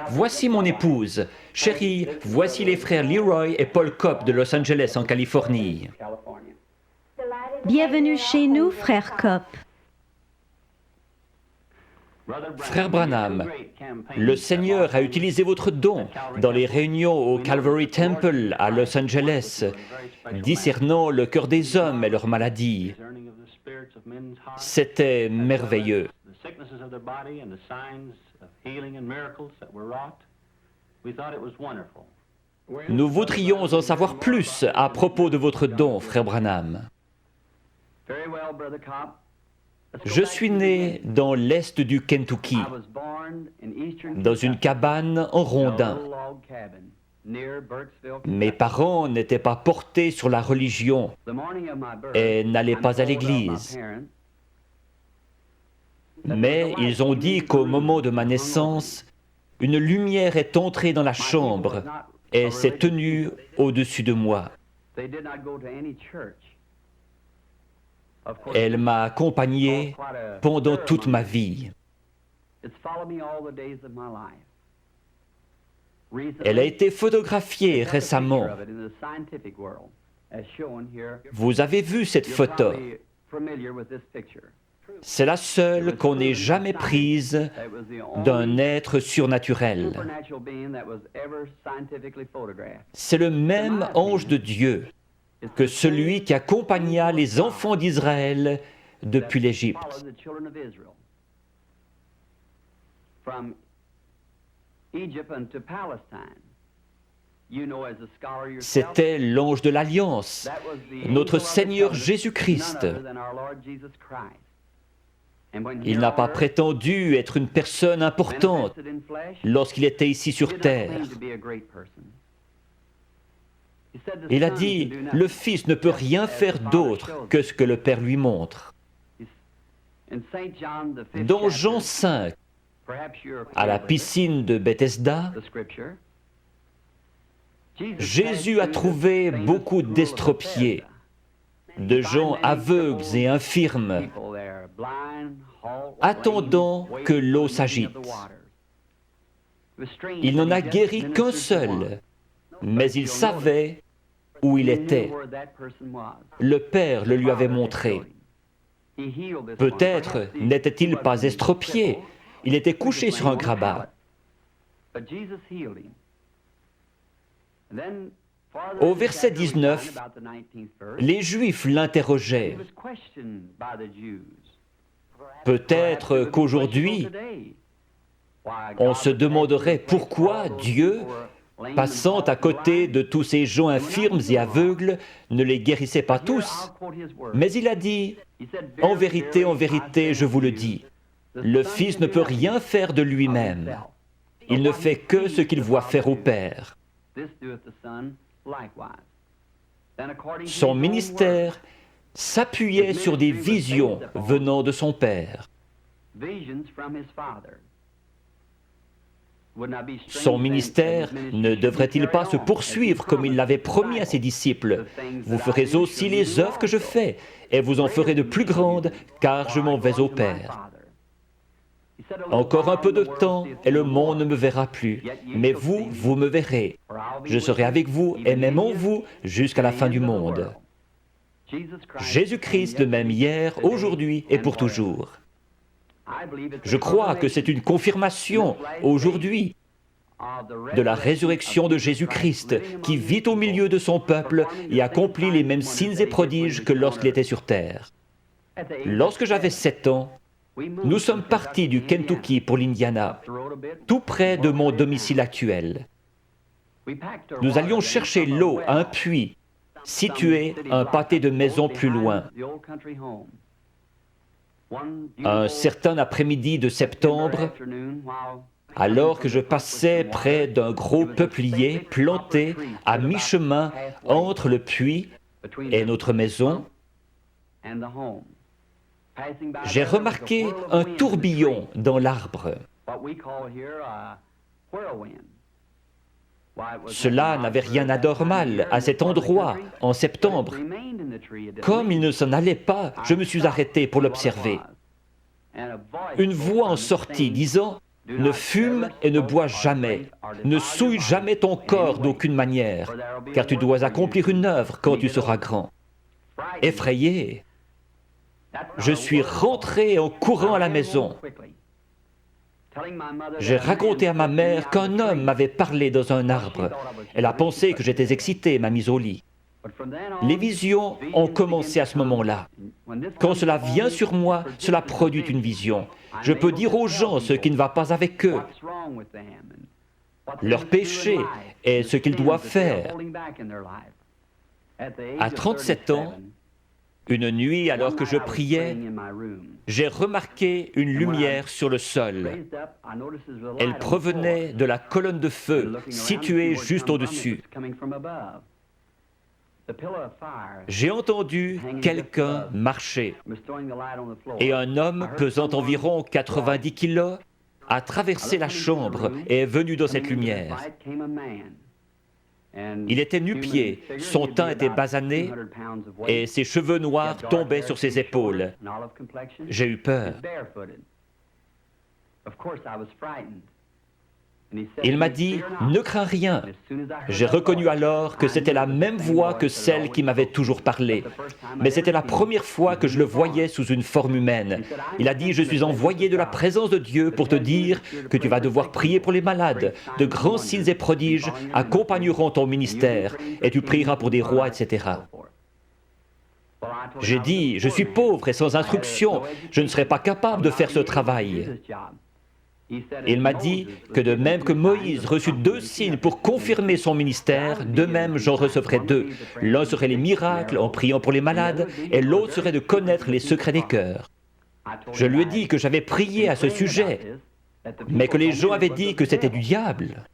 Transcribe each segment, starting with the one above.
voici mon épouse. Chérie, voici les frères Leroy et Paul Kopp de Los Angeles en Californie. Bienvenue chez nous, frère Kopp. Frère Branham, le Seigneur a utilisé votre don dans les réunions au Calvary Temple à Los Angeles, discernant le cœur des hommes et leurs maladies. C'était merveilleux. Nous voudrions en savoir plus à propos de votre don, frère Branham. Je suis né dans l'est du Kentucky, dans une cabane en rondin. Mes parents n'étaient pas portés sur la religion et n'allaient pas à l'église. Mais ils ont dit qu'au moment de ma naissance, une lumière est entrée dans la chambre et s'est tenue au-dessus de moi. Elle m'a accompagné pendant toute ma vie. Elle a été photographiée récemment. Vous avez vu cette photo. C'est la seule qu'on n'ait jamais prise d'un être surnaturel. C'est le même ange de Dieu que celui qui accompagna les enfants d'Israël depuis l'Égypte. C'était l'ange de l'Alliance, notre Seigneur Jésus-Christ. Il n'a pas prétendu être une personne importante lorsqu'il était ici sur terre. Il a dit, le Fils ne peut rien faire d'autre que ce que le Père lui montre. Dans Jean 5, à la piscine de Bethesda, Jésus a trouvé beaucoup d'estropiés, de gens aveugles et infirmes, attendant que l'eau s'agite. Il n'en a guéri qu'un seul, mais il savait où il était. Le Père le lui avait montré. Peut-être n'était-il pas estropié, il était couché sur un grabat. Au verset 19, les Juifs l'interrogeaient. Peut-être qu'aujourd'hui, on se demanderait pourquoi Dieu, passant à côté de tous ces gens infirmes et aveugles, ne les guérissait pas tous. Mais il a dit, en vérité, je vous le dis, le Fils ne peut rien faire de lui-même. Il ne fait que ce qu'il voit faire au Père. Son ministère s'appuyait sur des visions venant de son Père. Son ministère ne devrait-il pas se poursuivre comme il l'avait promis à ses disciples? Vous ferez aussi les œuvres que je fais, et vous en ferez de plus grandes, car je m'en vais au Père. Encore un peu de temps, et le monde ne me verra plus, mais vous, vous me verrez. Je serai avec vous, et même en vous, jusqu'à la fin du monde. Jésus-Christ, le même hier, aujourd'hui et pour toujours. Je crois que c'est une confirmation, aujourd'hui, de la résurrection de Jésus-Christ, qui vit au milieu de son peuple et accomplit les mêmes signes et prodiges que lorsqu'il était sur terre. Lorsque j'avais 7 ans, nous sommes partis du Kentucky pour l'Indiana, tout près de mon domicile actuel. Nous allions chercher l'eau à un puits, situé un pâté de maisons plus loin. Un certain après-midi de septembre, alors que je passais près d'un gros peuplier planté à mi-chemin entre le puits et notre maison, j'ai remarqué un tourbillon dans l'arbre. Cela n'avait rien d'anormal à cet endroit en septembre. Comme il ne s'en allait pas, je me suis arrêté pour l'observer. Une voix en sortit disant « Ne fume et ne bois jamais. Ne souille jamais ton corps d'aucune manière, car tu dois accomplir une œuvre quand tu seras grand. » Effrayé, je suis rentré en courant à la maison. J'ai raconté à ma mère qu'un homme m'avait parlé dans un arbre. Elle a pensé que j'étais excité et m'a mis au lit. Les visions ont commencé à ce moment-là. Quand cela vient sur moi, cela produit une vision. Je peux dire aux gens ce qui ne va pas avec eux, leur péché et ce qu'ils doivent faire. À 37 ans, une nuit, alors que je priais, j'ai remarqué une lumière sur le sol. Elle provenait de la colonne de feu située juste au-dessus. J'ai entendu quelqu'un marcher et un homme pesant environ 90 kilos a traversé la chambre et est venu dans cette lumière. Il était nu-pied, son teint était basané et ses cheveux noirs tombaient sur ses épaules. J'ai eu peur. Il m'a dit « Ne crains rien ». J'ai reconnu alors que c'était la même voix que celle qui m'avait toujours parlé. Mais c'était la première fois que je le voyais sous une forme humaine. Il a dit « Je suis envoyé de la présence de Dieu pour te dire que tu vas devoir prier pour les malades. De grands signes et prodiges accompagneront ton ministère et tu prieras pour des rois, etc. » J'ai dit « Je suis pauvre et sans instruction. Je ne serai pas capable de faire ce travail. » Il m'a dit que de même que Moïse reçut 2 signes pour confirmer son ministère, de même j'en recevrai 2. L'un serait les miracles en priant pour les malades et l'autre serait de connaître les secrets des cœurs. Je lui ai dit que j'avais prié à ce sujet, mais que les gens avaient dit que c'était du diable.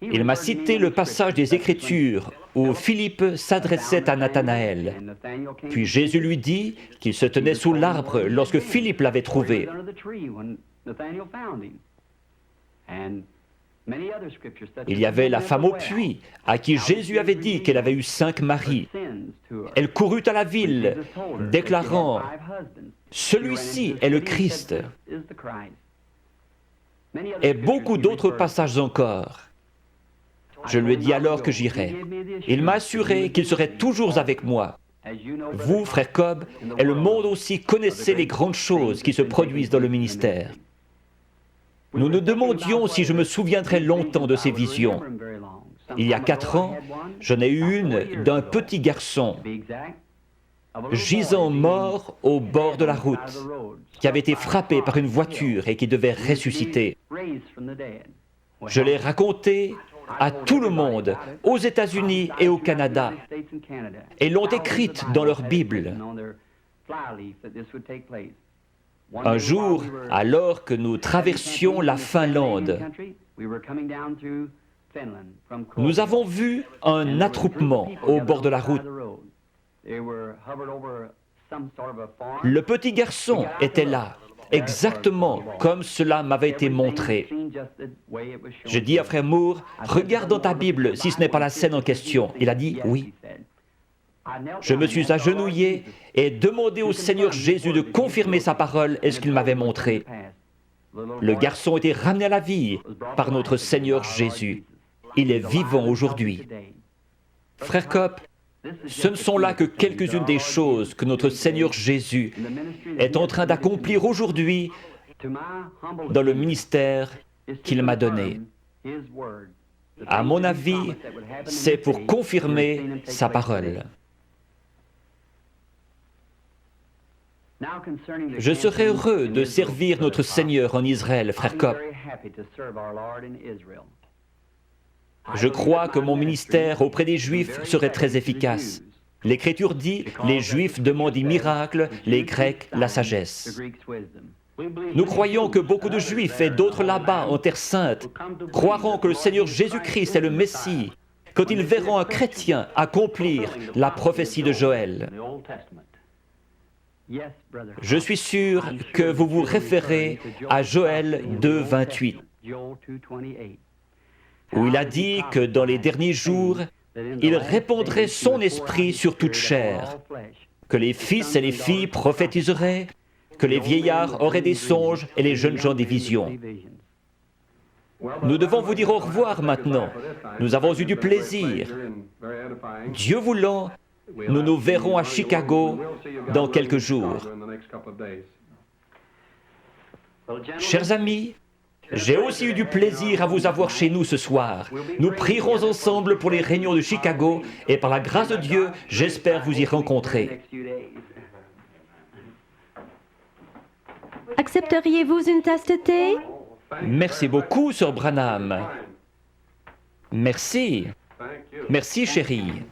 Il m'a cité le passage des Écritures où Philippe s'adressait à Nathanaël. Puis Jésus lui dit qu'il se tenait sous l'arbre lorsque Philippe l'avait trouvé. Il y avait la femme au puits, à qui Jésus avait dit qu'elle avait eu 5 maris. Elle courut à la ville, déclarant « Celui-ci est le Christ ». Et beaucoup d'autres passages encore. Je lui ai dit alors que j'irais. Il m'a assuré qu'il serait toujours avec moi. Vous, frère Cobb, et le monde aussi connaissez les grandes choses qui se produisent dans le ministère. Nous nous demandions si je me souviendrais longtemps de ces visions. Il y a 4 ans, j'en ai eu une d'un petit garçon, gisant mort au bord de la route, qui avait été frappé par une voiture et qui devait ressusciter. Je l'ai raconté à tout le monde, aux États-Unis et au Canada, et l'ont écrite dans leur Bible. Un jour, alors que nous traversions la Finlande, nous avons vu un attroupement au bord de la route. Le petit garçon était là, exactement comme cela m'avait été montré. J'ai dit à frère Moore, regarde dans ta Bible si ce n'est pas la scène en question. Il a dit oui. Je me suis agenouillé et demandé au Seigneur Jésus de confirmer sa parole et ce qu'il m'avait montré. Le garçon était ramené à la vie par notre Seigneur Jésus. Il est vivant aujourd'hui. Frère Copp, ce ne sont là que quelques-unes des choses que notre Seigneur Jésus est en train d'accomplir aujourd'hui dans le ministère qu'il m'a donné. À mon avis, c'est pour confirmer sa parole. Je serais heureux de servir notre Seigneur en Israël, frère Copp. Je crois que mon ministère auprès des Juifs serait très efficace. L'Écriture dit, les Juifs demandent des miracles, les Grecs la sagesse. Nous croyons que beaucoup de Juifs et d'autres là-bas en Terre Sainte croiront que le Seigneur Jésus-Christ est le Messie quand ils verront un chrétien accomplir la prophétie de Joël. Je suis sûr que vous vous référez à Joël 2, 28. Où il a dit que dans les derniers jours, il répandrait son esprit sur toute chair, que les fils et les filles prophétiseraient, que les vieillards auraient des songes et les jeunes gens des visions. Nous devons vous dire au revoir maintenant. Nous avons eu du plaisir. Dieu voulant, nous nous verrons à Chicago dans quelques jours. Chers amis, j'ai aussi eu du plaisir à vous avoir chez nous ce soir. Nous prierons ensemble pour les réunions de Chicago et par la grâce de Dieu, j'espère vous y rencontrer. Accepteriez-vous une tasse de thé? Merci beaucoup, Sir Branham. Merci. Merci, chérie.